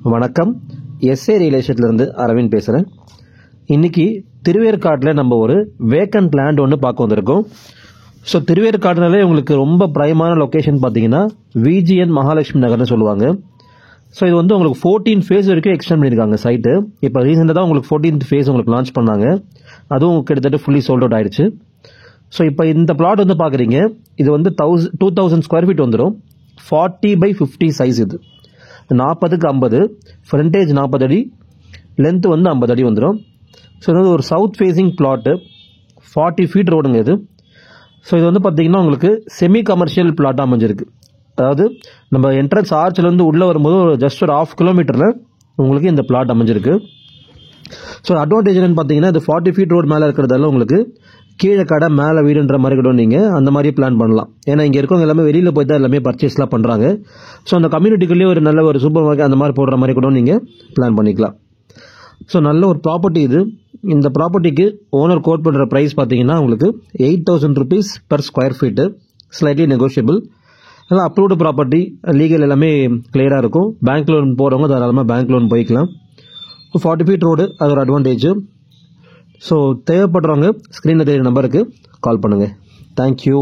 வணக்கம். S A real எஸ்டேட்லேருந்து Aravind பேசுகிறேன். இன்றைக்கி திருவேற்காட்டில் நம்ம ஒரு வேக்கன்ட் லேண்ட் ஒன்று பார்க்க வந்திருக்கோம். ஸோ திருவேற்காடுனாலே உங்களுக்கு ரொம்ப ப்ரைமான லொக்கேஷன் பார்த்தீங்கன்னா விஜிஎன் மகாலட்சுமி நகர்னு சொல்லுவாங்க. ஸோ இது வந்து உங்களுக்கு 14 ஃபேஸ் வரைக்கும் எக்ஸ்டெண்ட் பண்ணியிருக்காங்க சைட்டு. இப்போ ரீசெண்டாக தான் உங்களுக்கு 14th ஃபேஸ் உங்களுக்கு லான்ச் பண்ணாங்க. அதுவும் கிட்டத்தட்ட ஃபுல்லி சோல்ட் அவுட் ஆயிடுச்சு. ஸோ இப்போ இந்த பிளாட் வந்து பார்க்குறீங்க, இது வந்து 2000 ஸ்கொயர் ஃபீட் வந்துடும். 40/50 சைஸ். இது 40க்கு 50, ஃப்ரண்டேஜ் 40 அடி, லென்த்து வந்து 50 அடி வந்துடும். ஸோ இது வந்து ஒரு சவுத் ஃபேஸிங் பிளாட்டு, 40 ஃபீட் ரோடுங்க இது. ஸோ இது வந்து பார்த்தீங்கன்னா உங்களுக்கு செமி கமர்ஷியல் பிளாட்டாக அமைஞ்சிருக்கு. அதாவது நம்ம என்ட்ரன்ஸ் ஆர்ச்சிலேருந்து உள்ளே வரும்போது ஜஸ்ட் ஒரு 1/2 கிலோமீட்டரில் உங்களுக்கு இந்த பிளாட் அமைஞ்சிருக்கு. ஸோ அட்வான்டேஜ் என்னன்னு பார்த்தீங்கன்னா இது 40 ஃபீட் ரோடு மேலே இருக்கிறதால உங்களுக்கு கீழே கடை மேலே வீடுன்ற மாதிரி கூட நீங்கள் அந்த மாதிரி பிளான் பண்ணலாம். ஏன்னா இங்கே இருக்கவங்க எல்லாமே வெளியில் போய் தான் எல்லாமே பர்ச்சேஸ்லாம் பண்ணுறாங்க. ஸோ அந்த கம்யூனிட்டிக்குள்ளேயே ஒரு நல்ல ஒரு சூப்பர் மார்க்கெட் அந்த மாதிரி போடுற மாதிரி கூட நீங்கள் பிளான் பண்ணிக்கலாம். ஸோ நல்ல ஒரு ப்ராப்பர்ட்டி இது. இந்த ப்ராப்பர்ட்டிக்கு ஓனர் கோட் பண்ணுற ப்ரைஸ் பார்த்தீங்கன்னா உங்களுக்கு 8,000 rupees per square feet, slightly negotiable. அதனால் அப்ரூவ்டு ப்ராப்பர்ட்டி, லீகல் எல்லாமே கிளியராக இருக்கும். பேங்க் லோன் போகிறவங்க தாராளமாக பேங்க் லோன் போய்க்கலாம். 40 ஃபீட் ரோடு, அது ஒரு அட்வான்டேஜ். ஸோ தேவைப்படுறவங்க ஸ்க்ரீனில் தெரியுற நம்பருக்கு கால் பண்ணுங்கள். தேங்க்யூ.